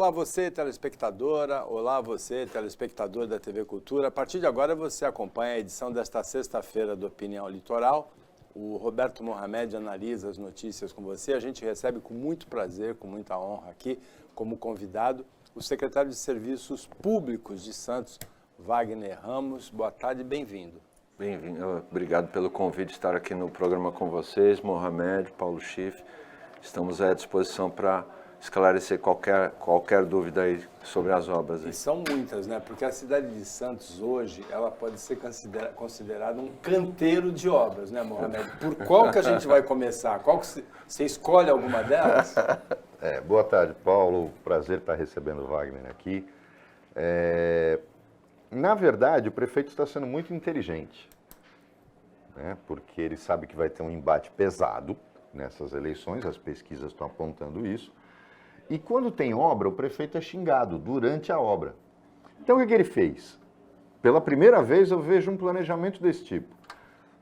Olá você, telespectadora, olá você, telespectador da TV Cultura. A partir de agora você acompanha a edição desta sexta-feira do Opinião Litoral. O Roberto Mohamed analisa as notícias com você. A gente recebe com muito prazer, com muita honra aqui, como convidado, o secretário de Serviços Públicos de Santos, Wagner Ramos. Boa tarde e bem-vindo. Bem-vindo, obrigado pelo convite de estar aqui no programa com vocês, Mohamed, Paulo Schiff. Estamos à disposição para esclarecer qualquer dúvida aí sobre as obras. Aí. E são muitas, né? Porque a cidade de Santos hoje, ela pode ser considerada um canteiro de obras, né, Mohamed? Por qual que a gente vai começar? Qual que você escolhe alguma delas? Boa tarde, Paulo. Prazer estar recebendo o Wagner aqui. Na verdade, o prefeito está sendo muito inteligente, né? Porque ele sabe que vai ter um embate pesado nessas eleições, as pesquisas estão apontando isso. E quando tem obra, o prefeito é xingado durante a obra. Então, o que ele fez? Pela primeira vez eu vejo um planejamento desse tipo.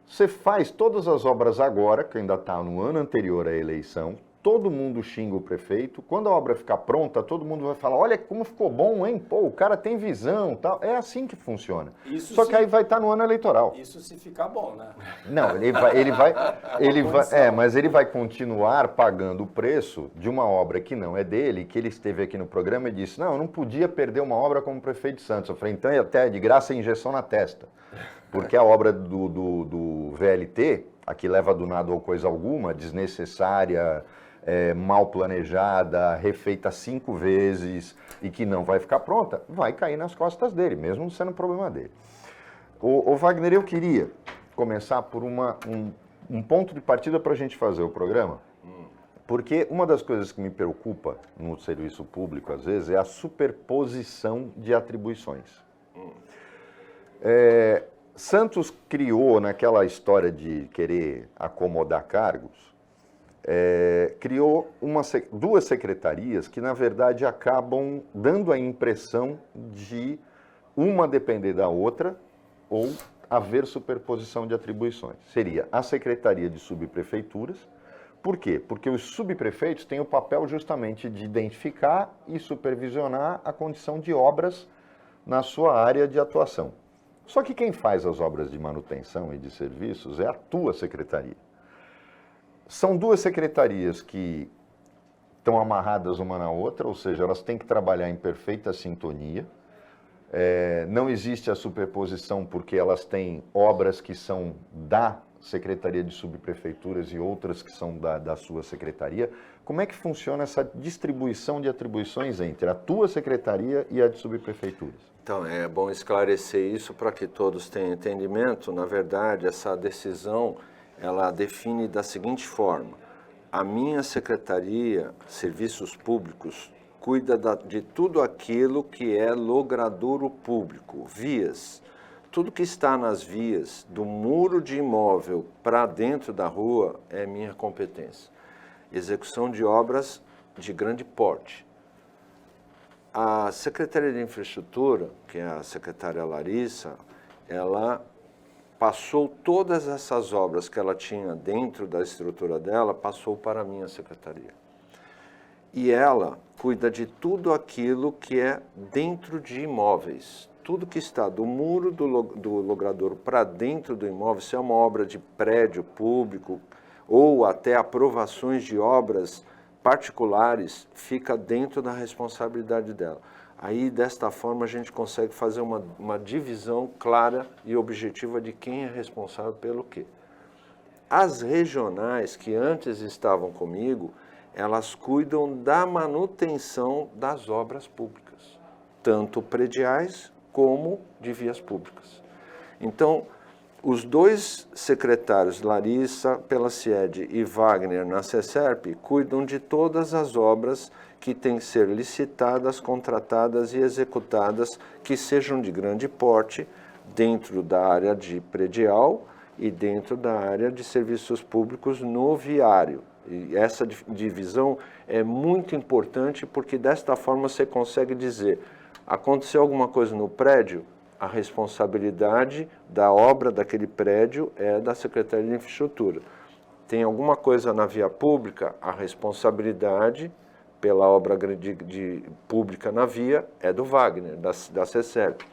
Você faz todas as obras agora, que ainda está no ano anterior à eleição, todo mundo xinga o prefeito. Quando a obra ficar pronta, todo mundo vai falar, olha como ficou bom, hein? Pô, o cara tem visão, tal. É assim que funciona. Só que aí vai estar no ano eleitoral. Isso se ficar bom, né? Não, mas ele vai continuar pagando o preço de uma obra que não é dele, que ele esteve aqui no programa e disse, não, eu não podia perder uma obra como prefeito de Santos. Eu falei, então até de graça injeção na testa. Porque a obra do VLT, aqui leva do nada ou coisa alguma, desnecessária, mal planejada, refeita 5 vezes e que não vai ficar pronta, vai cair nas costas dele, mesmo não sendo um problema dele. O Wagner, eu queria começar por um ponto de partida para a gente fazer o programa, porque uma das coisas que me preocupa no serviço público, às vezes, é a superposição de atribuições. Santos criou, naquela história de querer acomodar cargos, criou duas secretarias que, na verdade, acabam dando a impressão de uma depender da outra ou haver superposição de atribuições. Seria a Secretaria de Subprefeituras. Por quê? Porque os subprefeitos têm o papel justamente de identificar e supervisionar a condição de obras na sua área de atuação. Só que quem faz as obras de manutenção e de serviços é a tua secretaria. São duas secretarias que estão amarradas uma na outra, ou seja, elas têm que trabalhar em perfeita sintonia. Não existe a superposição porque elas têm obras que são da Secretaria de Subprefeituras e outras que são da sua secretaria. Como é que funciona essa distribuição de atribuições entre a tua secretaria e a de subprefeituras? Então, é bom esclarecer isso para que todos tenham entendimento. Na verdade, essa decisão, ela define da seguinte forma. A minha secretaria, Serviços Públicos, cuida de tudo aquilo que é logradouro público, vias. Tudo que está nas vias, do muro de imóvel para dentro da rua, é minha competência. Execução de obras de grande porte. A Secretaria de Infraestrutura, que é a secretária Larissa, ela passou todas essas obras que ela tinha dentro da estrutura dela, passou para a minha secretaria. E ela cuida de tudo aquilo que é dentro de imóveis. Tudo que está do muro do logradouro para dentro do imóvel, se é uma obra de prédio público ou até aprovações de obras particulares, fica dentro da responsabilidade dela. Aí, desta forma, a gente consegue fazer uma divisão clara e objetiva de quem é responsável pelo quê. As regionais, que antes estavam comigo, elas cuidam da manutenção das obras públicas, tanto prediais como de vias públicas. Então, os dois secretários, Larissa pela CIED e Wagner na CESERP, cuidam de todas as obras que têm que ser licitadas, contratadas e executadas, que sejam de grande porte, dentro da área de predial e dentro da área de serviços públicos no viário. E essa divisão é muito importante porque desta forma você consegue dizer, aconteceu alguma coisa no prédio, a responsabilidade da obra daquele prédio é da Secretaria de Infraestrutura. Tem alguma coisa na via pública, a responsabilidade pela obra pública na via é do Wagner, da CESERP.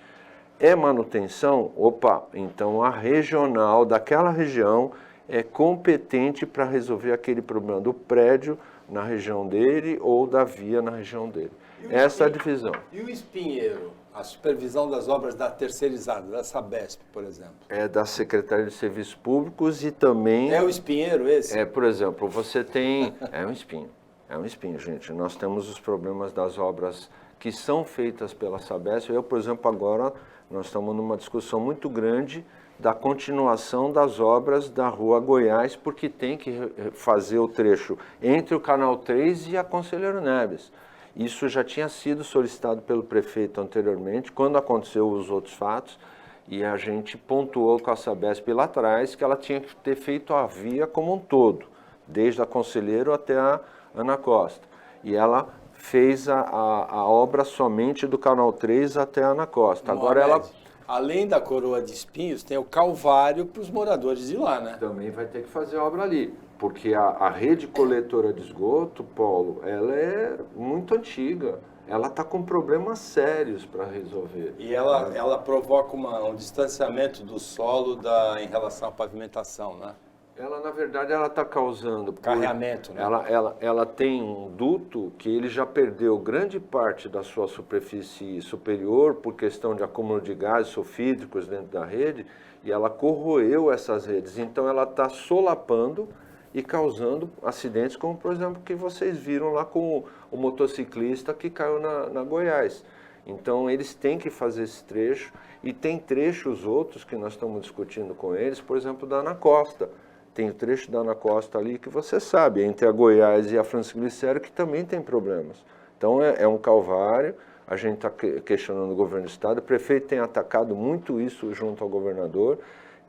É manutenção? Opa, então a regional daquela região é competente para resolver aquele problema do prédio na região dele ou da via na região dele. Essa é a divisão. E o espinheiro? A supervisão das obras da terceirizada, da Sabesp, por exemplo? É da Secretaria de Serviços Públicos e também... É o espinheiro esse? Por exemplo, você tem... É um espinho, gente. Nós temos os problemas das obras que são feitas pela Sabesp. Eu, por exemplo, agora nós estamos numa discussão muito grande da continuação das obras da Rua Goiás, porque tem que fazer o trecho entre o Canal 3 e a Conselheiro Neves. Isso já tinha sido solicitado pelo prefeito anteriormente, quando aconteceu os outros fatos, e a gente pontuou com a Sabesp lá atrás que ela tinha que ter feito a via como um todo, desde a Conselheiro até a Ana Costa. E ela fez a obra somente do Canal 3 até a Ana Costa. Agora ela... Além da coroa de espinhos, tem o Calvário para os moradores de lá, né? Também vai ter que fazer obra ali, porque a rede coletora de esgoto, Paulo, ela é muito antiga. Ela está com problemas sérios para resolver. E ela provoca um distanciamento do solo em relação à pavimentação, né? Ela, na verdade, ela está causando... Carreamento, né? Ela tem um duto que ele já perdeu grande parte da sua superfície superior por questão de acúmulo de gases sulfídricos dentro da rede, e ela corroeu essas redes. Então, ela está solapando e causando acidentes, como, por exemplo, que vocês viram lá com o motociclista que caiu na Goiás. Então, eles têm que fazer esse trecho, e tem trechos outros que nós estamos discutindo com eles, por exemplo, da Ana Costa. Tem o trecho da Ana Costa ali que você sabe, entre a Goiás e a Francisco Glicério, que também tem problemas. Então é um calvário, a gente está questionando o governo do estado, o prefeito tem atacado muito isso junto ao governador,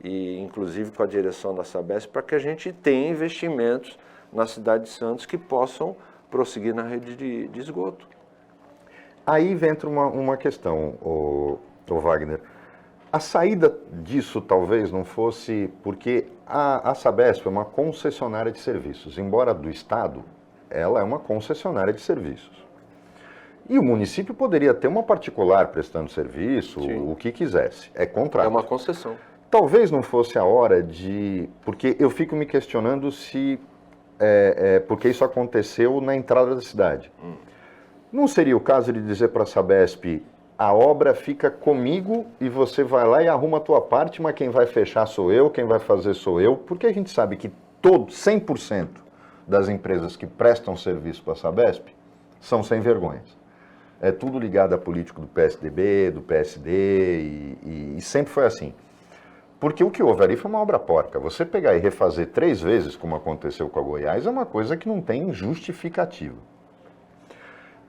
e inclusive com a direção da Sabesp, para que a gente tenha investimentos na cidade de Santos que possam prosseguir na rede de esgoto. Aí entra uma questão, o Wagner. A saída disso talvez não fosse porque a Sabesp é uma concessionária de serviços, embora do Estado, ela é uma concessionária de serviços. E o município poderia ter uma particular prestando serviço, sim, o que quisesse, é contrato. É uma concessão. Talvez não fosse a hora porque eu fico me questionando se, porque isso aconteceu na entrada da cidade. Não seria o caso de dizer para a Sabesp, a obra fica comigo e você vai lá e arruma a tua parte, mas quem vai fechar sou eu, quem vai fazer sou eu, porque a gente sabe que 100% das empresas que prestam serviço para a Sabesp são sem vergonhas. É tudo ligado a político do PSDB, do PSD e sempre foi assim. Porque o que houve ali foi uma obra porca. Você pegar e refazer 3 vezes, como aconteceu com a Goiás, é uma coisa que não tem justificativa.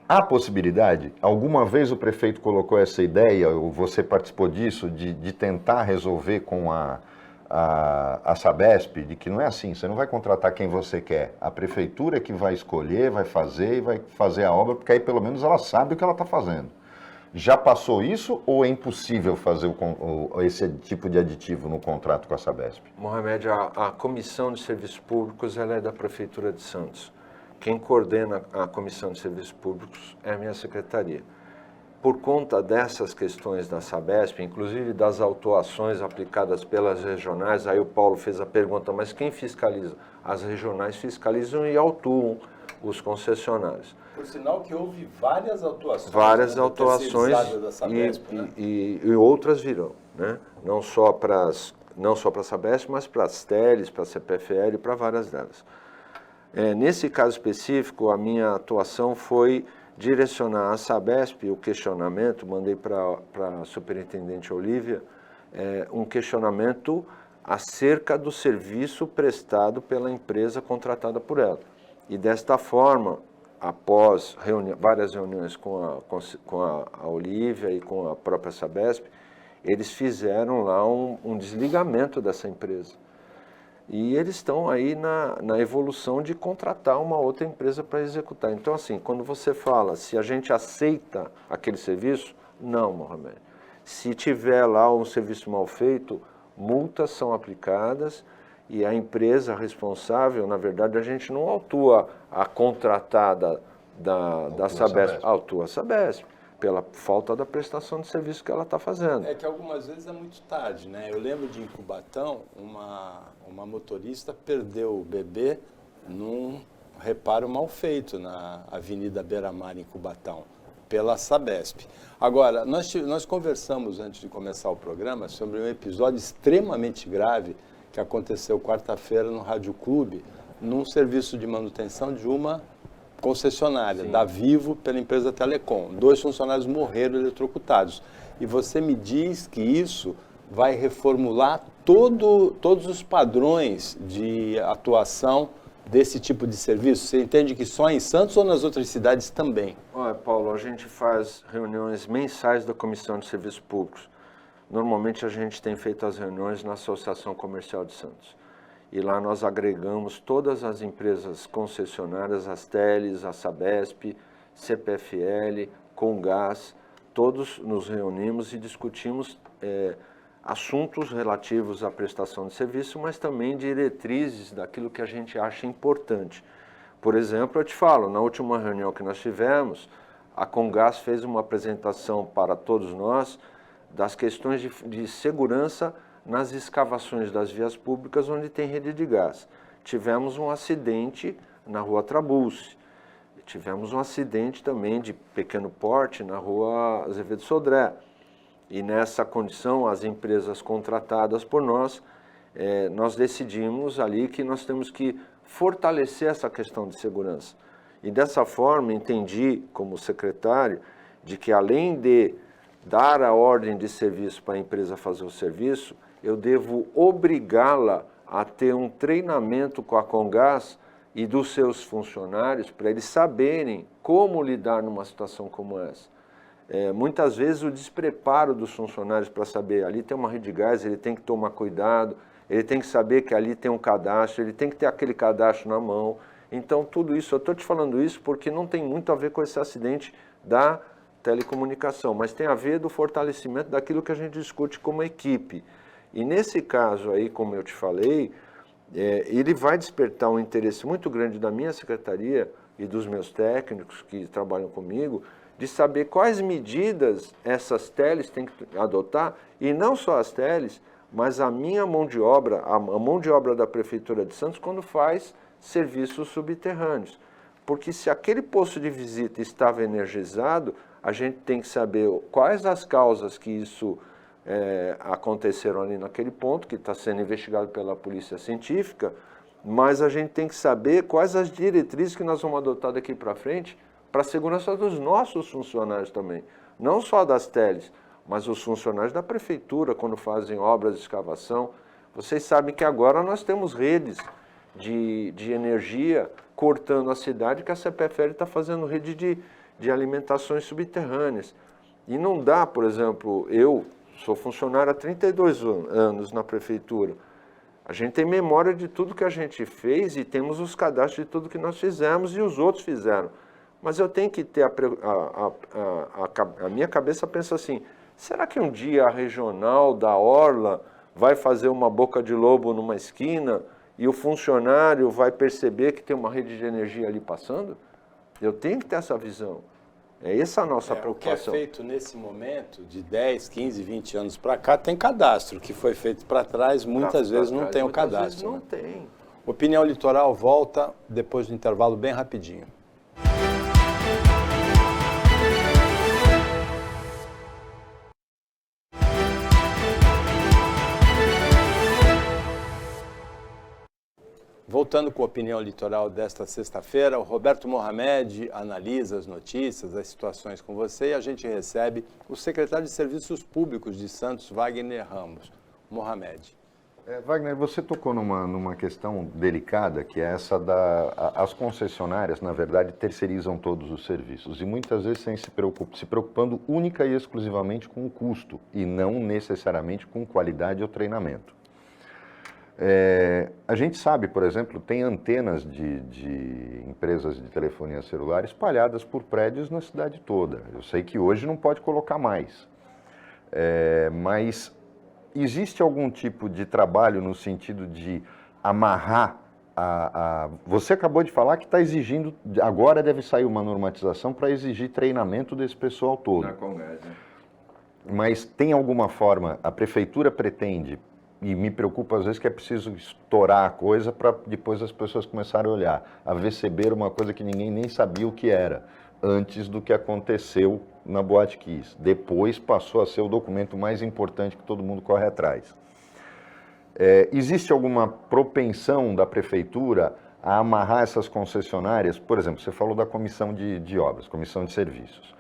Há possibilidade, alguma vez o prefeito colocou essa ideia, ou você participou disso, de tentar resolver com a Sabesp, de que não é assim, você não vai contratar quem você quer, a prefeitura é que vai escolher, vai fazer e vai fazer a obra, porque aí pelo menos ela sabe o que ela está fazendo. Já passou isso ou é impossível fazer esse tipo de aditivo no contrato com a Sabesp? Mohamed, a Comissão de Serviços Públicos ela é da Prefeitura de Santos. Quem coordena a Comissão de Serviços Públicos é a minha secretaria. Por conta dessas questões da Sabesp, inclusive das autuações aplicadas pelas regionais, aí o Paulo fez a pergunta, mas quem fiscaliza? As regionais fiscalizam e autuam os concessionários. Por sinal que houve várias autuações. Várias autuações da Sabesp, né? e outras virão, né? Não só para a Sabesp, mas para as TELES, para a CPFL e para várias delas. Nesse caso específico, a minha atuação foi direcionar à Sabesp o questionamento, mandei para a superintendente Olívia um questionamento acerca do serviço prestado pela empresa contratada por ela. E desta forma, após várias reuniões com a Olívia e com a própria Sabesp, eles fizeram lá um desligamento dessa empresa. E eles estão aí na evolução de contratar uma outra empresa para executar. Então, assim, quando você fala se a gente aceita aquele serviço, não, Mohamed. Se tiver lá um serviço mal feito, multas são aplicadas e a empresa responsável, na verdade, a gente não autua a contratada da Sabesp. Autua a Sabesp, pela falta da prestação de serviço que ela está fazendo. É que algumas vezes é muito tarde, né? Eu lembro de em Cubatão, uma motorista perdeu o bebê num reparo mal feito na Avenida Beira-Mar, em Cubatão, pela Sabesp. Agora, nós conversamos antes de começar o programa sobre um episódio extremamente grave que aconteceu quarta-feira no Rádio Clube, num serviço de manutenção de uma concessionária, da Vivo, pela empresa Telecom. 2 funcionários morreram eletrocutados. E você me diz que isso vai reformular todos os padrões de atuação desse tipo de serviço? Você entende que só em Santos ou nas outras cidades também? Olha, Paulo, a gente faz reuniões mensais da Comissão de Serviços Públicos. Normalmente a gente tem feito as reuniões na Associação Comercial de Santos. E lá nós agregamos todas as empresas concessionárias, as Teles, a Sabesp, CPFL, Comgás, todos nos reunimos e discutimos assuntos relativos à prestação de serviço, mas também diretrizes daquilo que a gente acha importante. Por exemplo, eu te falo, na última reunião que nós tivemos, a Comgás fez uma apresentação para todos nós das questões de segurança nas escavações das vias públicas onde tem rede de gás. Tivemos um acidente na rua Trabulce, tivemos um acidente também de pequeno porte na rua Azevedo Sodré. E nessa condição, as empresas contratadas por nós, nós decidimos ali que nós temos que fortalecer essa questão de segurança. E dessa forma, entendi como secretário de que além de dar a ordem de serviço para a empresa fazer o serviço, eu devo obrigá-la a ter um treinamento com a Comgás e dos seus funcionários para eles saberem como lidar numa situação como essa. Muitas vezes o despreparo dos funcionários para saber, ali tem uma rede de gás, ele tem que tomar cuidado, ele tem que saber que ali tem um cadastro, ele tem que ter aquele cadastro na mão. Então tudo isso, eu estou te falando isso porque não tem muito a ver com esse acidente da telecomunicação, mas tem a ver do fortalecimento daquilo que a gente discute como equipe. E nesse caso aí, como eu te falei, ele vai despertar um interesse muito grande da minha secretaria e dos meus técnicos que trabalham comigo, de saber quais medidas essas teles têm que adotar, e não só as teles, mas a minha mão de obra, a mão de obra da Prefeitura de Santos, quando faz serviços subterrâneos. Porque se aquele posto de visita estava energizado, a gente tem que saber quais as causas que isso aconteceram ali naquele ponto, que está sendo investigado pela Polícia Científica, mas a gente tem que saber quais as diretrizes que nós vamos adotar daqui para frente para a segurança dos nossos funcionários também. Não só das teles, mas os funcionários da Prefeitura, quando fazem obras de escavação. Vocês sabem que agora nós temos redes de energia cortando a cidade, que a CPFL está fazendo rede de alimentações subterrâneas. E não dá, por exemplo, eu sou funcionário há 32 anos na Prefeitura. A gente tem memória de tudo que a gente fez e temos os cadastros de tudo que nós fizemos e os outros fizeram. Mas eu tenho que ter a minha cabeça pensa assim, será que um dia a regional da Orla vai fazer uma boca de lobo numa esquina e o funcionário vai perceber que tem uma rede de energia ali passando? Eu tenho que ter essa visão. É essa a nossa preocupação. O que é feito nesse momento, de 10, 15, 20 anos para cá, tem cadastro. O que foi feito para trás, muitas vezes não tem o cadastro. Não tem. Opinião Litoral volta depois do intervalo bem rapidinho. Voltando com a Opinião Litoral desta sexta-feira, o Roberto Mohamed analisa as notícias, as situações com você e a gente recebe o secretário de Serviços Públicos de Santos, Wagner Ramos. Mohamed. Wagner, você tocou numa questão delicada, que é essa as concessionárias, na verdade, terceirizam todos os serviços e muitas vezes se preocupando única e exclusivamente com o custo e não necessariamente com qualidade ou treinamento. A gente sabe, por exemplo, tem antenas de empresas de telefonia celular espalhadas por prédios na cidade toda. Eu sei que hoje não pode colocar mais, mas existe algum tipo de trabalho no sentido de amarrar Você acabou de falar que está exigindo, agora deve sair uma normatização para exigir treinamento desse pessoal todo. Na Congresso. Mas tem alguma forma, a prefeitura pretende, e me preocupa às vezes que é preciso estourar a coisa para depois as pessoas começarem a olhar, a receber uma coisa que ninguém nem sabia o que era, antes do que aconteceu na Boate Kiss. Depois passou a ser o documento mais importante que todo mundo corre atrás. Existe alguma propensão da prefeitura a amarrar essas concessionárias? Por exemplo, você falou da comissão de obras, comissão de serviços.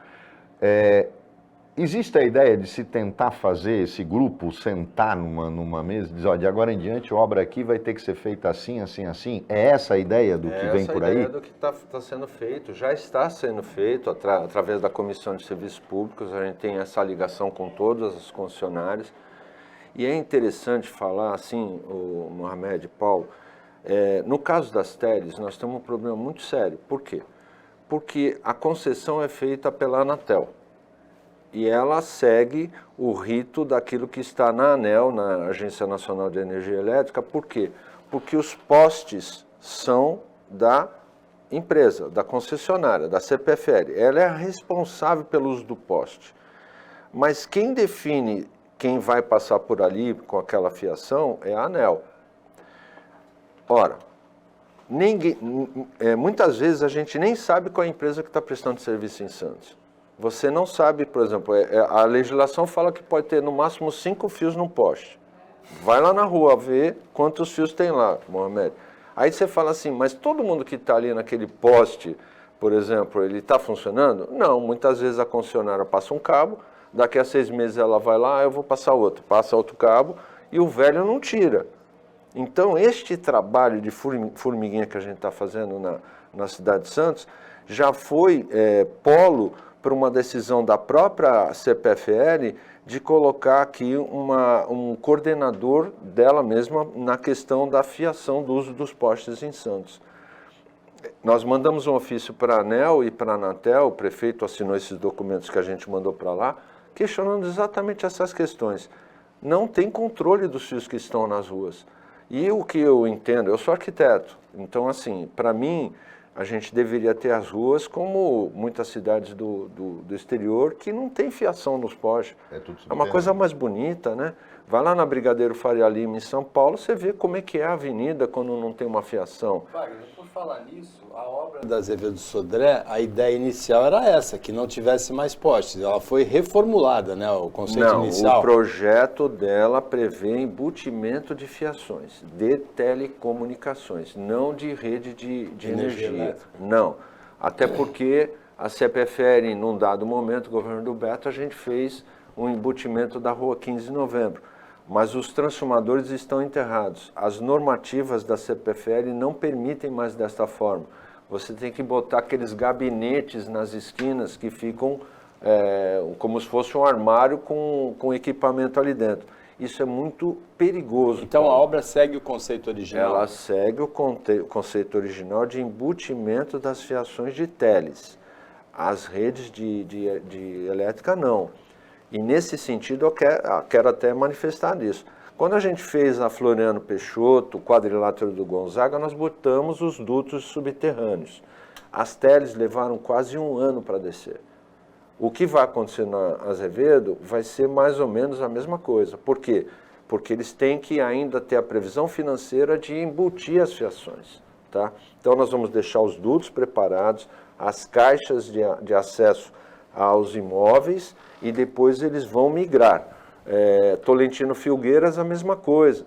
Existe a ideia de se tentar fazer esse grupo sentar numa mesa e dizer, ó, de agora em diante, a obra aqui vai ter que ser feita assim, assim, assim? É essa a ideia do que vem por aí? É essa a ideia do que está sendo feito, já está sendo feito através da Comissão de Serviços Públicos, a gente tem essa ligação com todas as concessionárias. E é interessante falar, assim, o Mohamed, Paulo, no caso das teles, nós temos um problema muito sério. Por quê? Porque a concessão é feita pela Anatel. E ela segue o rito daquilo que está na ANEEL, na Agência Nacional de Energia Elétrica. Por quê? Porque os postes são da empresa, da concessionária, da CPFL. Ela é a responsável pelo uso do poste. Mas quem define quem vai passar por ali com aquela fiação é a ANEEL. Ora, muitas vezes a gente nem sabe qual é a empresa que está prestando serviço em Santos. Você não sabe, por exemplo, a legislação fala que pode ter no máximo 5 fios num poste. Vai lá na rua ver quantos fios tem lá, Mohamed. Aí você fala assim, mas todo mundo que está ali naquele poste, por exemplo, ele está funcionando? Não, muitas vezes a concessionária passa um cabo, daqui a 6 meses ela vai lá, eu vou passar outro, passa outro cabo e o velho não tira. Então, este trabalho de formiguinha que a gente está fazendo na cidade de Santos já foi polo para uma decisão da própria CPFL de colocar aqui um coordenador dela mesma na questão da fiação do uso dos postes em Santos. Nós mandamos um ofício para a ANEEL e para a Anatel, o prefeito assinou esses documentos que a gente mandou para lá, questionando exatamente essas questões. Não tem controle dos fios que estão nas ruas. E o que eu entendo, eu sou arquiteto, então assim, para mim, a gente deveria ter as ruas como muitas cidades do exterior que não tem fiação nos postes. É uma coisa mais bonita, né? Vai lá na Brigadeiro Faria Lima, em São Paulo, você vê como é que é a avenida quando não tem uma fiação. Wagner, por falar nisso, a obra da Azevedo Sodré, a ideia inicial era essa, que não tivesse mais postes. Ela foi reformulada, né? O conceito inicial. O projeto dela prevê embutimento de fiações, de telecomunicações, não de rede de energia. Não, até porque a CPFL, num dado momento, o governo do Beto, a gente fez um embutimento da rua 15 de novembro. Mas os transformadores estão enterrados. As normativas da CPFL não permitem mais desta forma. Você tem que botar aqueles gabinetes nas esquinas que ficam como se fosse um armário com equipamento ali dentro. Isso é muito perigoso. Então a obra segue o conceito original? Ela segue o conceito original de embutimento das fiações de teles. As redes de elétrica não. E nesse sentido eu quero até manifestar isso. Quando a gente fez a Floriano Peixoto, o quadrilátero do Gonzaga, nós botamos os dutos subterrâneos. As teles levaram quase 1 ano para descer. O que vai acontecer na Azevedo vai ser mais ou menos a mesma coisa. Por quê? Porque eles têm que ainda ter a previsão financeira de embutir as fiações. Tá? Então nós vamos deixar os dutos preparados, as caixas de acesso aos imóveis e depois eles vão migrar. Tolentino Filgueiras, a mesma coisa.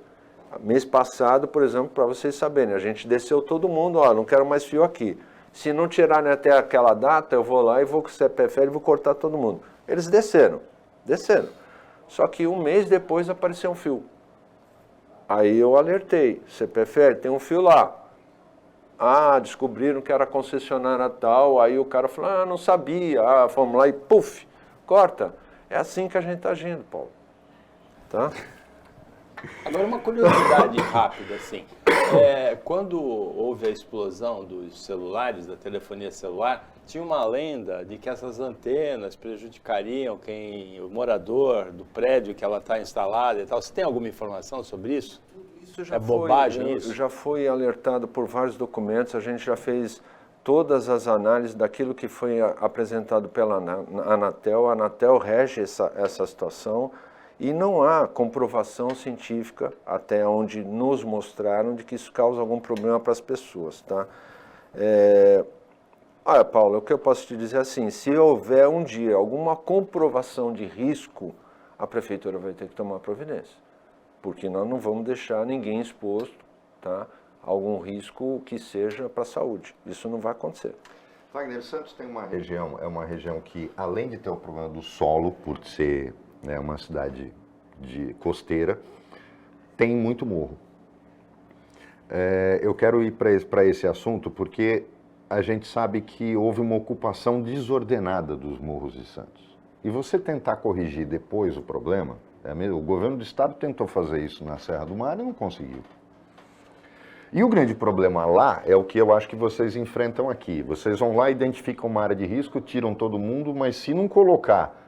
Mês passado, por exemplo, para vocês saberem, a gente desceu todo mundo, ó, não quero mais fio aqui. Se não tirarem até aquela data, eu vou lá e vou com o CPFL e vou cortar todo mundo. Eles desceram. Só que 1 mês depois apareceu um fio. Aí eu alertei, CPFL, tem um fio lá. Ah, descobriram que era concessionária tal, aí o cara falou, não sabia, fomos lá e puf, corta. É assim que a gente está agindo, Paulo. Tá? Agora uma curiosidade rápida, assim. Quando houve a explosão dos celulares, da telefonia celular, tinha uma lenda de que essas antenas prejudicariam o morador do prédio que ela está instalada e tal. Você tem alguma informação sobre isso? Isso já é bobagem foi, isso? Já foi alertado por vários documentos, a gente já fez todas as análises daquilo que foi apresentado pela Anatel. A Anatel rege essa situação e não há comprovação científica, até onde nos mostraram, de que isso causa algum problema para as pessoas, tá? Olha, Paulo, o que eu posso te dizer é assim, se houver um dia alguma comprovação de risco, a prefeitura vai ter que tomar providência, porque nós não vamos deixar ninguém exposto, tá, a algum risco que seja para a saúde. Isso não vai acontecer. Wagner, Santos tem uma região, é uma região que, além de ter o problema do solo, por ser, né, uma cidade costeira, tem muito morro. Eu quero ir para esse assunto porque a gente sabe que houve uma ocupação desordenada dos morros de Santos. E você tentar corrigir depois o problema, o governo do estado tentou fazer isso na Serra do Mar e não conseguiu. E o grande problema lá é o que eu acho que vocês enfrentam aqui. Vocês vão lá, identificam uma área de risco, tiram todo mundo, mas se não colocar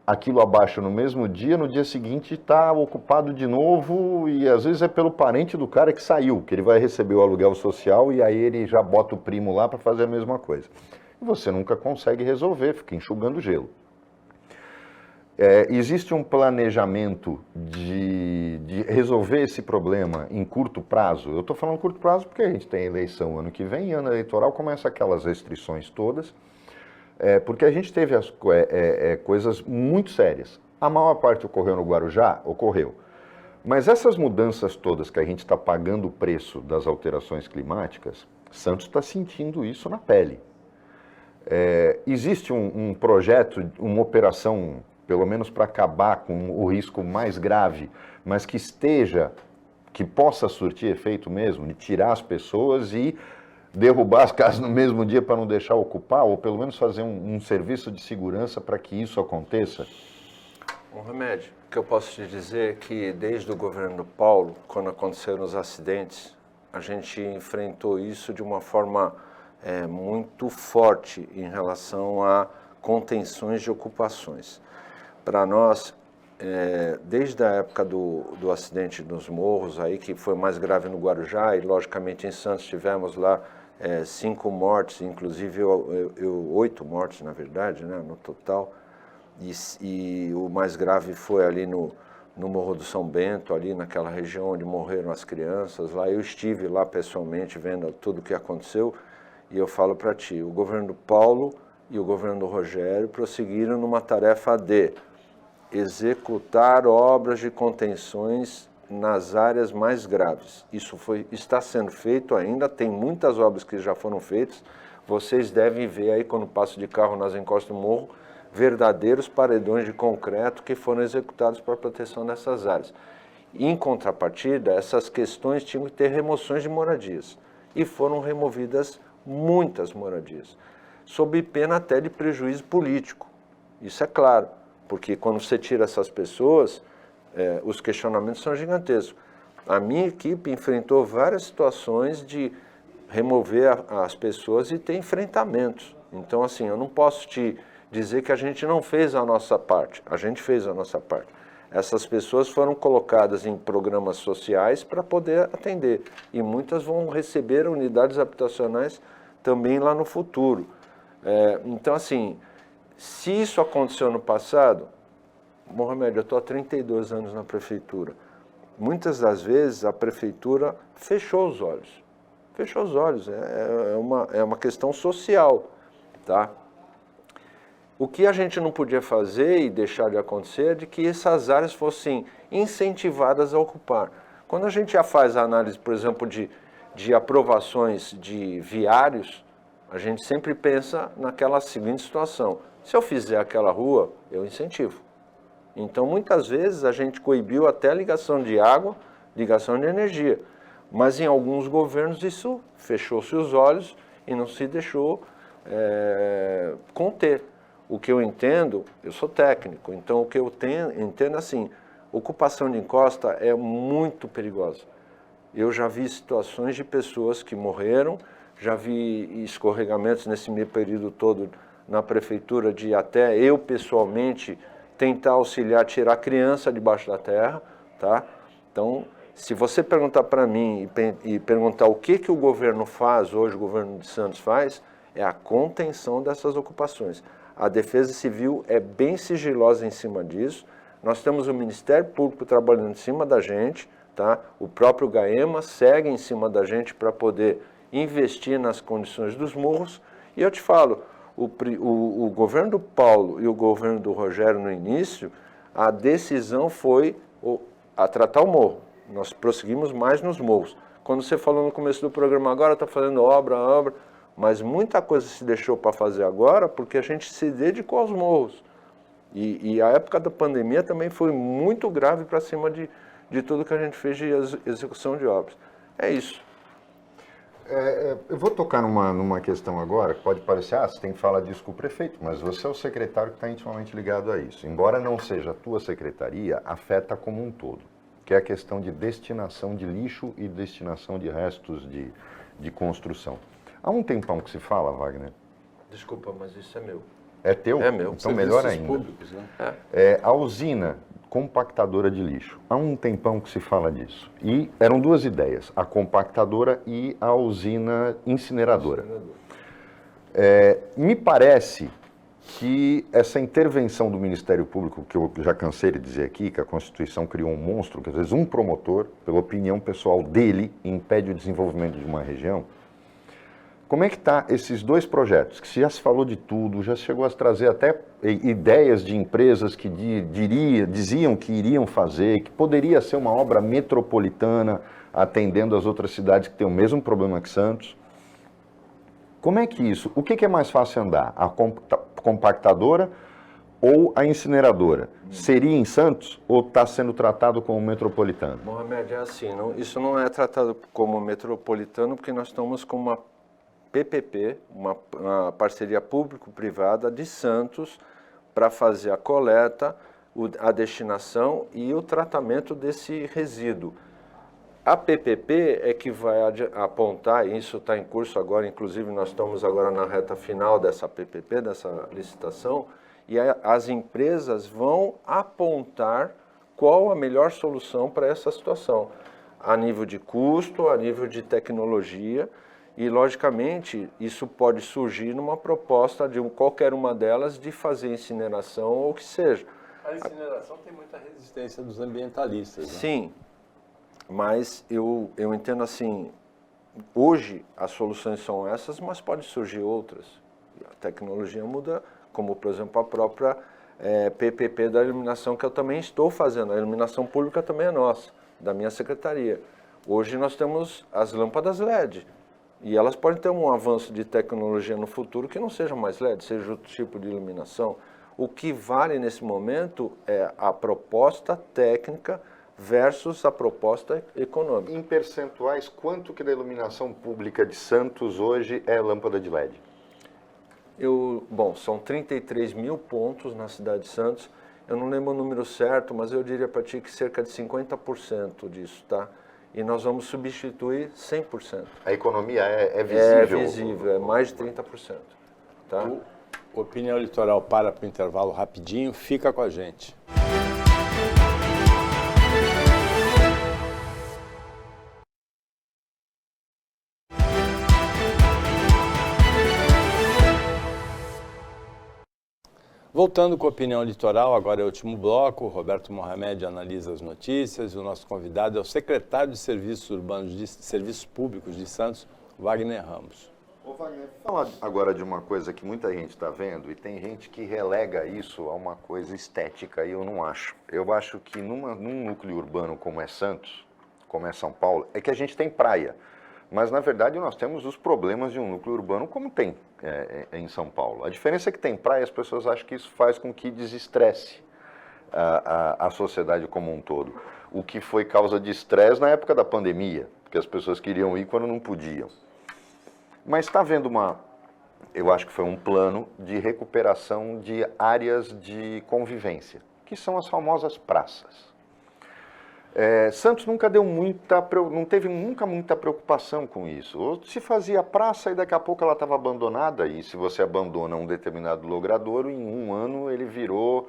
aquilo abaixo no mesmo dia, no dia seguinte está ocupado de novo e às vezes é pelo parente do cara que saiu, que ele vai receber o aluguel social e aí ele já bota o primo lá para fazer a mesma coisa. E você nunca consegue resolver, fica enxugando gelo. Existe um planejamento de resolver esse problema em curto prazo? Eu estou falando curto prazo porque a gente tem eleição ano que vem, e ano eleitoral começa aquelas restrições todas, porque a gente teve coisas muito sérias. A maior parte ocorreu no Guarujá? Ocorreu. Mas essas mudanças todas que a gente está pagando o preço das alterações climáticas, Santos está sentindo isso na pele. Existe um projeto, uma operação, pelo menos para acabar com o risco mais grave, mas que possa surtir efeito mesmo, de tirar as pessoas e derrubar as casas no mesmo dia para não deixar ocupar, ou pelo menos fazer um serviço de segurança para que isso aconteça? Um remédio. O que eu posso te dizer é que desde o governo do Paulo, quando aconteceram os acidentes, a gente enfrentou isso de uma forma muito forte em relação a contenções de ocupações. Para nós, desde a época do acidente nos morros, aí, que foi mais grave no Guarujá, e logicamente em Santos tivemos lá 5 mortes, inclusive 8 mortes, na verdade, né, no total, e o mais grave foi ali no Morro do São Bento, ali naquela região onde morreram as crianças. Lá eu estive lá pessoalmente vendo tudo o que aconteceu, e eu falo para ti, o governo do Paulo e o governo do Rogério prosseguiram numa tarefa de executar obras de contenções nas áreas mais graves. Isso está sendo feito ainda, tem muitas obras que já foram feitas. Vocês devem ver aí, quando passo de carro nas encostas do morro, verdadeiros paredões de concreto que foram executados para a proteção dessas áreas. Em contrapartida, essas questões tinham que ter remoções de moradias. E foram removidas muitas moradias, sob pena até de prejuízo político. Isso é claro. Porque quando você tira essas pessoas, os questionamentos são gigantescos. A minha equipe enfrentou várias situações de remover as pessoas e ter enfrentamentos. Então, assim, eu não posso te dizer que a gente não fez a nossa parte. A gente fez a nossa parte. Essas pessoas foram colocadas em programas sociais para poder atender. E muitas vão receber unidades habitacionais também lá no futuro. Então, assim, se isso aconteceu no passado, Mohamed, eu estou há 32 anos na prefeitura. Muitas das vezes a prefeitura fechou os olhos. Fechou os olhos, é uma questão social, tá? O que a gente não podia fazer e deixar de acontecer é de que essas áreas fossem incentivadas a ocupar. Quando a gente já faz a análise, por exemplo, de aprovações de viários, a gente sempre pensa naquela seguinte situação: se eu fizer aquela rua, eu incentivo. Então, muitas vezes, a gente coibiu até a ligação de água, ligação de energia. Mas em alguns governos isso fechou-se os olhos e não se deixou conter. O que eu entendo, eu sou técnico, então o que eu entendo assim, ocupação de encosta é muito perigosa. Eu já vi situações de pessoas que morreram, já vi escorregamentos nesse meio período todo na prefeitura de até eu pessoalmente tentar auxiliar, tirar a criança debaixo da terra, tá? Então, Se você perguntar para mim e perguntar o que o governo faz, hoje o governo de Santos faz, é a contenção dessas ocupações. A Defesa Civil é bem sigilosa em cima disso. Nós temos o Ministério Público trabalhando em cima da gente, tá? O próprio GAEMA segue em cima da gente para poder investir nas condições dos morros. E eu te falo, o governo do Paulo e o governo do Rogério no início, a decisão foi a tratar o morro. Nós prosseguimos mais nos morros. Quando você falou no começo do programa, agora está fazendo obra, mas muita coisa se deixou para fazer agora porque a gente se dedicou aos morros. E a época da pandemia também foi muito grave para cima de tudo que a gente fez de execução de obras. É isso. Eu vou tocar numa questão agora, que pode parecer, você tem que falar disso com o prefeito, mas você é o secretário que está intimamente ligado a isso. Embora não seja a tua secretaria, afeta como um todo, que é a questão de destinação de lixo e destinação de restos de construção. Há um tempão que se fala, Wagner. Desculpa, mas isso é meu. É teu? É meu. Então melhor ainda. Públicos, né? A usina compactadora de lixo. Há um tempão que se fala disso. E eram duas ideias, a compactadora e a usina incineradora. Me parece que essa intervenção do Ministério Público, que eu já cansei de dizer aqui, que a Constituição criou um monstro, que às vezes um promotor, pela opinião pessoal dele, impede o desenvolvimento de uma região. Como é que está esses dois projetos, que já se falou de tudo, já chegou a trazer até ideias de empresas que diziam que iriam fazer, que poderia ser uma obra metropolitana, atendendo as outras cidades que têm o mesmo problema que Santos. Como é que isso, o que é mais fácil andar, a compactadora ou a incineradora? Seria em Santos ou está sendo tratado como metropolitano? Mohamed, é assim, isso não é tratado como metropolitano porque nós estamos com uma PPP, uma parceria público-privada de Santos, para fazer a coleta, a destinação e o tratamento desse resíduo. A PPP é que vai apontar, e isso está em curso agora, inclusive nós estamos agora na reta final dessa PPP, dessa licitação, e as empresas vão apontar qual a melhor solução para essa situação, a nível de custo, a nível de tecnologia. E, logicamente, isso pode surgir numa proposta de qualquer uma delas de fazer incineração ou o que seja. A incineração tem muita resistência dos ambientalistas, né? Sim, mas eu entendo assim, hoje as soluções são essas, mas pode surgir outras. A tecnologia muda, como, por exemplo, a própria PPP da iluminação, que eu também estou fazendo. A iluminação pública também é nossa, da minha secretaria. Hoje nós temos as lâmpadas LED. E elas podem ter um avanço de tecnologia no futuro que não seja mais LED, seja outro tipo de iluminação. O que vale nesse momento é a proposta técnica versus a proposta econômica. Em percentuais, quanto que da iluminação pública de Santos hoje é lâmpada de LED? Bom, são 33 mil pontos na cidade de Santos. Eu não lembro o número certo, mas eu diria para ti que cerca de 50% disso, tá? E nós vamos substituir 100%. A economia é visível? É visível, é mais de 30%. Tá? O Opinião Litoral para o intervalo rapidinho, fica com a gente. Voltando com a Opinião Litoral, agora é o último bloco, o Roberto Mohamed analisa as notícias e o nosso convidado é o secretário de Serviços Urbanos de Serviços Públicos de Santos, Wagner Ramos. Ô Wagner, fala agora de uma coisa que muita gente está vendo e tem gente que relega isso a uma coisa estética e eu não acho. Eu acho que num núcleo urbano como é Santos, como é São Paulo, é que a gente tem praia. Mas, na verdade, nós temos os problemas de um núcleo urbano como tem em São Paulo. A diferença é que tem praia, as pessoas acham que isso faz com que desestresse a sociedade como um todo. O que foi causa de estresse na época da pandemia, porque as pessoas queriam ir quando não podiam. Mas está havendo eu acho que foi um plano de recuperação de áreas de convivência, que são as famosas praças. Santos nunca não teve nunca muita preocupação com isso. Ou se fazia praça e daqui a pouco ela estava abandonada, e se você abandona um determinado logradouro, em um ano ele virou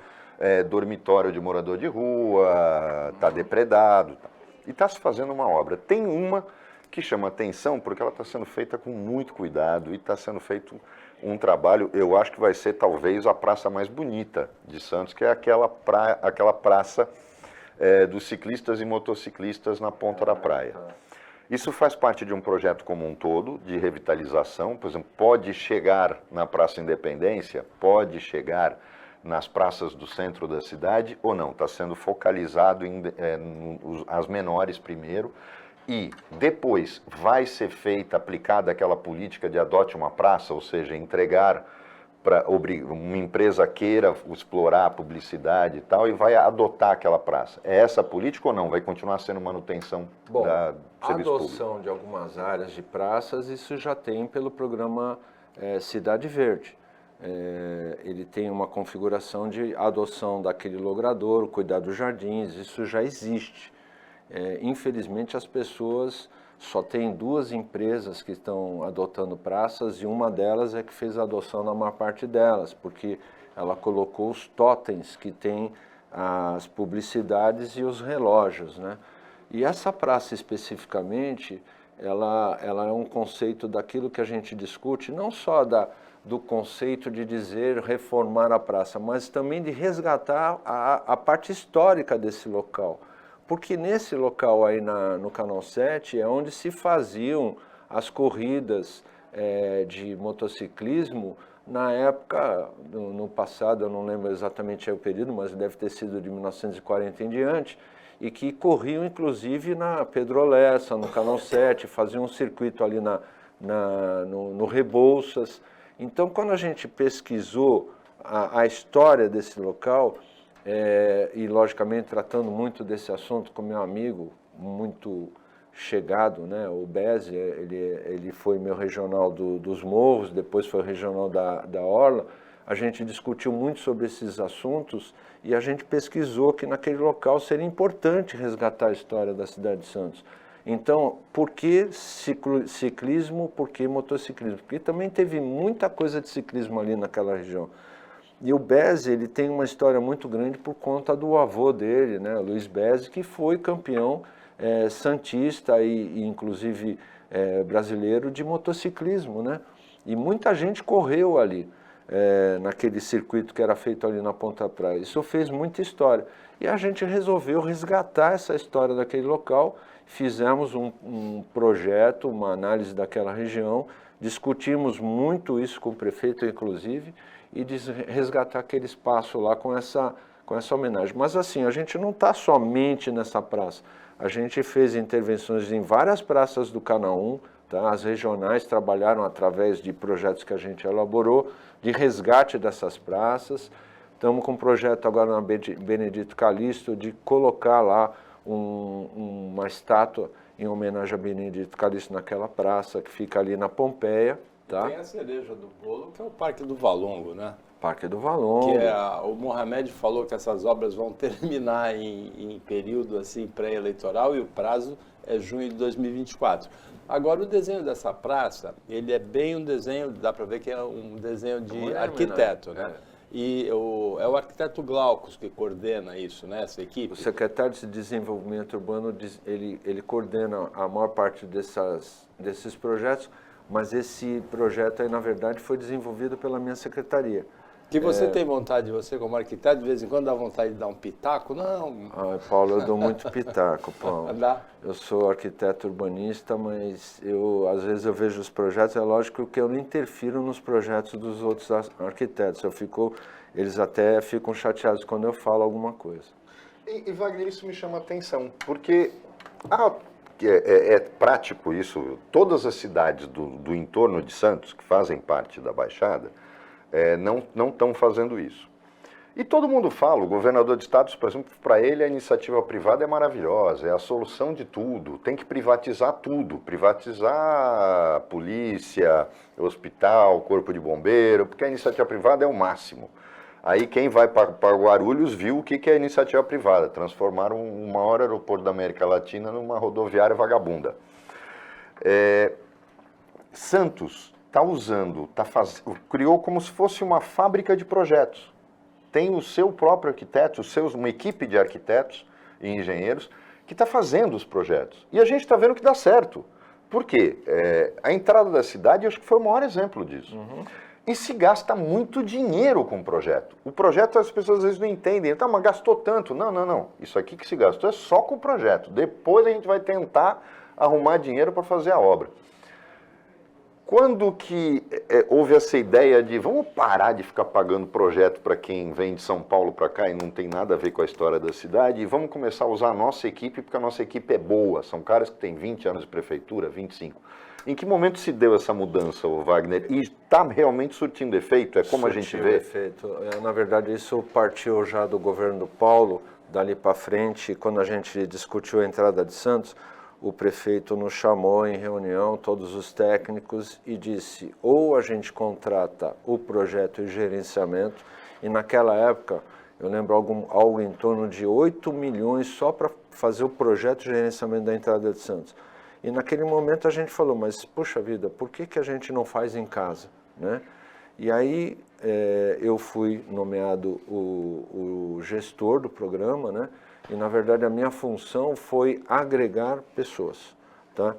dormitório de morador de rua, está depredado. e está se fazendo uma obra. Tem uma que chama atenção porque ela está sendo feita com muito cuidado e está sendo feito um trabalho, eu acho que vai ser talvez a praça mais bonita de Santos, que é aquela praça dos ciclistas e motociclistas na ponta da praia. Isso faz parte de um projeto como um todo, de revitalização. Por exemplo, pode chegar na Praça Independência, pode chegar nas praças do centro da cidade ou não. Está sendo focalizado em as menores primeiro e depois vai ser feita, aplicada aquela política de adote uma praça, ou seja, entregar para uma empresa queira explorar a publicidade e tal, e vai adotar aquela praça. É essa a política ou não? Vai continuar sendo manutenção da serviço público? A adoção de algumas áreas de praças, isso já tem pelo programa Cidade Verde. Ele tem uma configuração de adoção daquele logradouro, cuidar dos jardins, isso já existe. Infelizmente, as pessoas só tem 2 empresas que estão adotando praças e uma delas é que fez a adoção na maior parte delas, porque ela colocou os totens que tem as publicidades e os relógios, né? E essa praça especificamente, ela é um conceito daquilo que a gente discute, não só do conceito de dizer reformar a praça, mas também de resgatar a parte histórica desse local. Porque nesse local aí no Canal 7 é onde se faziam as corridas de motociclismo na época, no passado, eu não lembro exatamente o período, mas deve ter sido de 1940 em diante, e que corriam inclusive na Pedro Lessa, no Canal 7, faziam um circuito ali no Rebouças. Então, quando a gente pesquisou a história desse local, e logicamente tratando muito desse assunto com meu amigo muito chegado, né, o Bezzi, ele foi meu regional dos Morros, depois foi regional da Orla, a gente discutiu muito sobre esses assuntos e a gente pesquisou que naquele local seria importante resgatar a história da cidade de Santos. Então, por que ciclismo, por que motociclismo? Porque também teve muita coisa de ciclismo ali naquela região. E o Bezzi, ele tem uma história muito grande por conta do avô dele, né, Luiz Bezzi, que foi campeão santista e inclusive brasileiro de motociclismo, né? E muita gente correu ali, naquele circuito que era feito ali na Ponta Praia. Isso fez muita história. E a gente resolveu resgatar essa história daquele local, fizemos um projeto, uma análise daquela região, discutimos muito isso com o prefeito, inclusive, e de resgatar aquele espaço lá com essa homenagem. Mas assim, a gente não está somente nessa praça. A gente fez intervenções em várias praças do Canal 1, tá? As regionais trabalharam através de projetos que a gente elaborou, de resgate dessas praças. Estamos com um projeto agora na Benedito Calixto de colocar lá uma estátua em homenagem a Benedito Calixto naquela praça que fica ali na Pompeia. Tá? Tem a cereja do bolo, que é o Parque do Valongo, né? Parque do Valongo. Que o Mohamed falou que essas obras vão terminar em período assim pré-eleitoral e o prazo é junho de 2024. Agora, o desenho dessa praça, ele é bem um desenho, dá para ver que é um desenho de arquiteto, né? E é o arquiteto Glaucus que coordena isso, né, essa equipe? O secretário de Desenvolvimento Urbano, ele coordena a maior parte desses projetos, mas esse projeto aí, na verdade, foi desenvolvido pela minha secretaria. Que você tem vontade, você como arquiteto, de vez em quando dá vontade de dar um pitaco? Não. Ai, Paulo, eu dou muito pitaco, Paulo. Dá? Eu sou arquiteto urbanista, mas às vezes eu vejo os projetos, é lógico que eu não interfiro nos projetos dos outros arquitetos. Eles até ficam chateados quando eu falo alguma coisa. E Wagner, isso me chama a atenção, porque é prático isso. Todas as cidades do entorno de Santos, que fazem parte da Baixada, não estão fazendo isso. E todo mundo fala, o governador de estado, por exemplo, para ele a iniciativa privada é maravilhosa, é a solução de tudo, tem que privatizar tudo, privatizar a polícia, hospital, corpo de bombeiro, porque a iniciativa privada é o máximo. Aí quem vai para Guarulhos viu o que é a iniciativa privada, transformaram o maior aeroporto da América Latina numa rodoviária vagabunda. Santos está usando, criou como se fosse uma fábrica de projetos. Tem o seu próprio arquiteto, uma equipe de arquitetos e engenheiros que está fazendo os projetos. E a gente está vendo que dá certo. Por quê? A entrada da cidade, eu acho que foi o maior exemplo disso. E se gasta muito dinheiro com o projeto. O projeto as pessoas às vezes não entendem. Tá, mas gastou tanto. Não, não, não. Isso aqui que se gastou é só com o projeto. Depois a gente vai tentar arrumar dinheiro para fazer a obra. Quando que houve essa ideia de vamos parar de ficar pagando projeto para quem vem de São Paulo para cá e não tem nada a ver com a história da cidade e vamos começar a usar a nossa equipe porque a nossa equipe é boa. São caras que têm 20 anos de prefeitura, 25. Em que momento se deu essa mudança, Wagner? E está realmente surtindo efeito? É como a gente vê? Efeito. Na verdade, isso partiu já do governo do Paulo, dali para frente, quando a gente discutiu a entrada de Santos, o prefeito nos chamou em reunião, todos os técnicos, e disse, ou a gente contrata o projeto e gerenciamento, e naquela época, eu lembro algo em torno de 8 milhões só para fazer o projeto e gerenciamento da entrada de Santos. E naquele momento a gente falou, mas puxa vida, por que a gente não faz em casa, né? E aí eu fui nomeado o gestor do programa, né? E, na verdade, a minha função foi agregar pessoas, tá?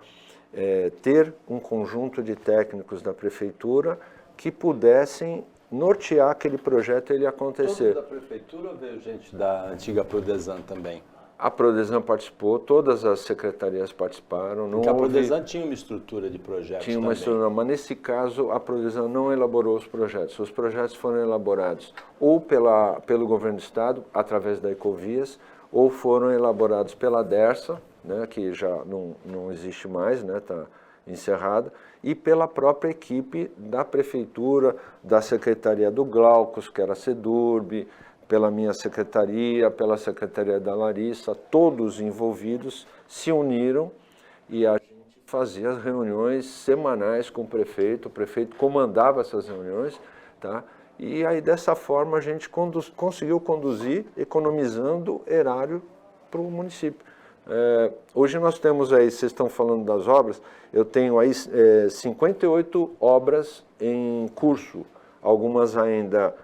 Ter um conjunto de técnicos da prefeitura que pudessem nortear aquele projeto e ele acontecer. Todo da prefeitura ou veio gente da antiga Prodesan também? A Prodesan participou, todas as secretarias participaram. Porque a Prodesan tinha uma estrutura de projetos Tinha uma estrutura, mas nesse caso a Prodesan não elaborou os projetos. Os projetos foram elaborados ou pelo governo do estado, através da Ecovias, ou foram elaborados pela Dersa, né, que já não existe mais, né, está encerrada, e pela própria equipe da prefeitura, da secretaria do Glaucus, que era a Sedurb, pela minha secretaria, pela secretaria da Larissa, todos envolvidos se uniram e a gente fazia as reuniões semanais com o prefeito comandava essas reuniões, tá? E aí, dessa forma, a gente conseguiu conduzir, economizando erário para o município. Hoje nós temos aí, vocês estão falando das obras, eu tenho aí 58 obras em curso, algumas ainda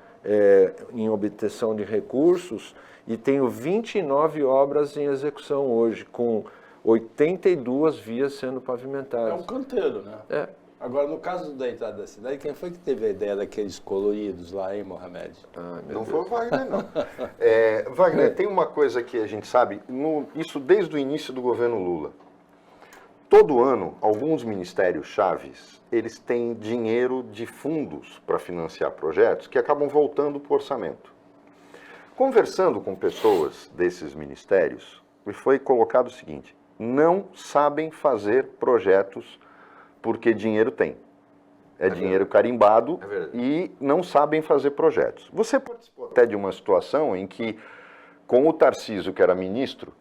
em obtenção de recursos, e tenho 29 obras em execução hoje, com 82 vias sendo pavimentadas. É um canteiro, né? Agora, no caso da entrada da cidade, quem foi que teve a ideia daqueles coloridos lá, hein, Mohamed? Não foi o Wagner, não. Wagner, tem uma coisa que a gente sabe, isso desde o início do governo Lula. Todo ano, alguns ministérios chaves, eles têm dinheiro de fundos para financiar projetos que acabam voltando para o orçamento. Conversando com pessoas desses ministérios, foi colocado o seguinte, não sabem fazer projetos porque dinheiro tem. É dinheiro carimbado e não sabem fazer projetos. Você participou até de uma situação em que, com o Tarcísio, que era ministro,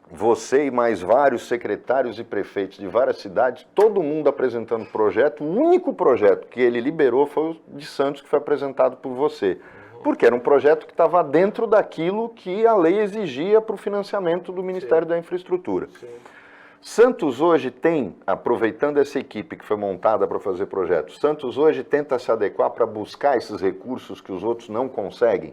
você e mais vários secretários e prefeitos de várias cidades, todo mundo apresentando projeto, o único projeto que ele liberou foi o de Santos, que foi apresentado por você. Porque era um projeto que estava dentro daquilo que a lei exigia para o financiamento do Ministério da Infraestrutura. Sim. Santos hoje tem, aproveitando essa equipe que foi montada para fazer projetos, Santos hoje tenta se adequar para buscar esses recursos que os outros não conseguem,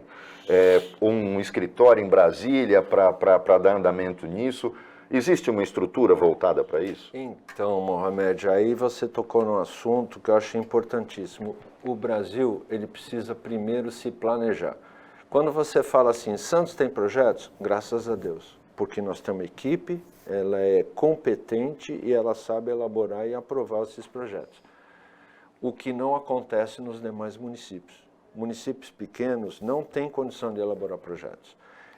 um escritório em Brasília para dar andamento nisso. Existe uma estrutura voltada para isso? Então, Mohamed, aí você tocou num assunto que eu acho importantíssimo. O Brasil, ele precisa primeiro se planejar. Quando você fala assim, Santos tem projetos? Graças a Deus, porque nós temos uma equipe, ela é competente e ela sabe elaborar e aprovar esses projetos. O que não acontece nos demais municípios. Municípios pequenos não têm condição de elaborar projetos.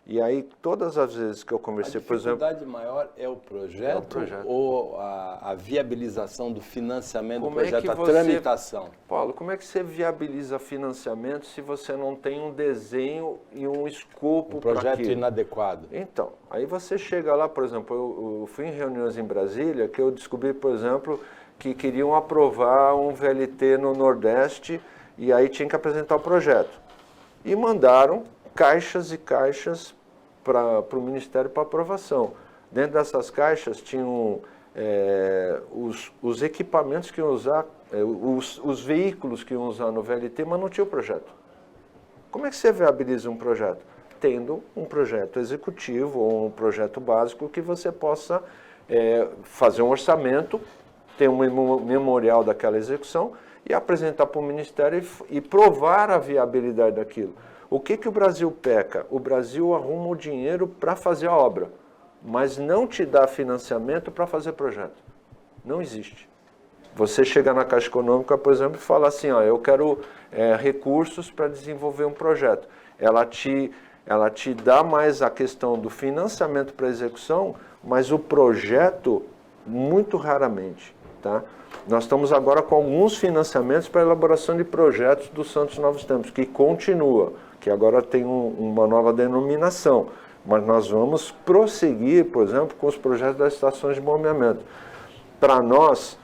E aí, todas as vezes que eu conversei, por exemplo... A dificuldade maior é o projeto ou a viabilização do financiamento do projeto, a tramitação? Paulo, como é que você viabiliza financiamento se você não tem um desenho e um escopo para aquilo? Projeto inadequado. Então, aí você chega lá, por exemplo, eu fui em reuniões em Brasília que eu descobri, por exemplo, que queriam aprovar um VLT no Nordeste e aí tinha que apresentar o projeto. E mandaram caixas e caixas para o Ministério para aprovação. Dentro dessas caixas tinham os equipamentos que iam usar, os veículos que iam usar no VLT, mas não tinha o projeto. Como é que você viabiliza um projeto? tendo um projeto executivo ou um projeto básico que você possa fazer um orçamento, ter um memorial daquela execução e apresentar para o Ministério e provar a viabilidade daquilo. O que o Brasil peca? O Brasil arruma o dinheiro para fazer a obra, mas não te dá financiamento para fazer projeto. Não existe. Você chega na Caixa Econômica, por exemplo, e fala assim, ó, eu quero recursos para desenvolver um projeto. Ela te dá mais a questão do financiamento para execução, mas o projeto, muito raramente. Tá? Nós estamos agora com alguns financiamentos para a elaboração de projetos do Santos Novos Tempos, que continua, que agora tem uma nova denominação. Mas nós vamos prosseguir, por exemplo, com os projetos das estações de bombeamento. Para nós,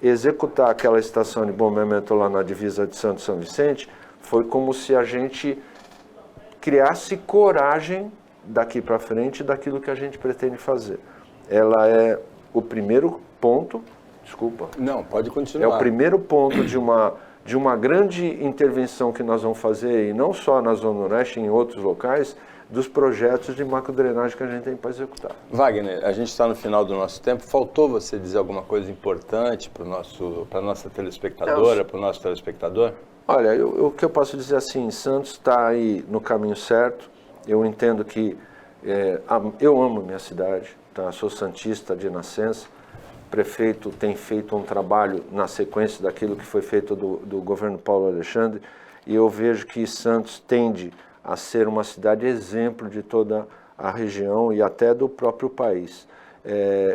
executar aquela estação de bombeamento lá na divisa de Santos São Vicente, foi como se a gente criasse coragem daqui para frente daquilo que a gente pretende fazer. Ela é o primeiro ponto, desculpa. Não, pode continuar. É o primeiro ponto de uma grande intervenção que nós vamos fazer, e não só na Zona Oeste, em outros locais, dos projetos de macrodrenagem que a gente tem para executar. Wagner, a gente está no final do nosso tempo. Faltou você dizer alguma coisa importante para a nossa telespectadora, para o nosso telespectador? Olha, o que eu posso dizer assim, Santos está aí no caminho certo. Eu entendo que eu amo minha cidade, tá? Sou santista de nascença. O prefeito tem feito um trabalho na sequência daquilo que foi feito do governo Paulo Alexandre, e eu vejo que Santos tende a ser uma cidade exemplo de toda a região e até do próprio país.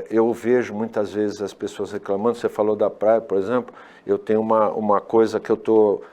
Eu vejo muitas vezes as pessoas reclamando, você falou da praia, por exemplo, eu tenho uma coisa que eu estou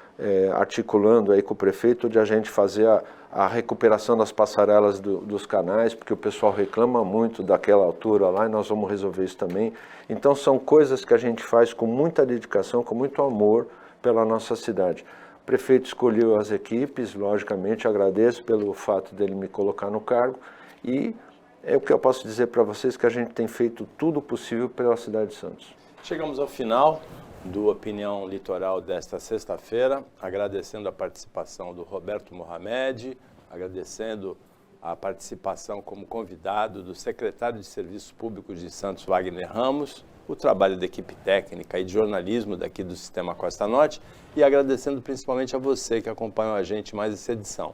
articulando aí com o prefeito, de a gente fazer a recuperação das passarelas dos canais, porque o pessoal reclama muito daquela altura lá, e nós vamos resolver isso também. Então são coisas que a gente faz com muita dedicação, com muito amor pela nossa cidade. O prefeito escolheu as equipes, logicamente agradeço pelo fato dele me colocar no cargo, e é o que eu posso dizer para vocês, que a gente tem feito tudo possível pela cidade de Santos. Chegamos ao final do Opinião Litoral desta sexta-feira, agradecendo a participação do Roberto Mohamed, agradecendo a participação como convidado do secretário de Serviços Públicos de Santos, Wagner Ramos, o trabalho da equipe técnica e de jornalismo daqui do Sistema Costa Norte, e agradecendo principalmente a você que acompanhou a gente mais essa edição.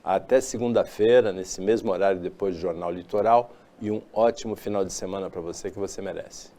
Até segunda-feira, nesse mesmo horário depois do Jornal Litoral, e um ótimo final de semana para você que você merece.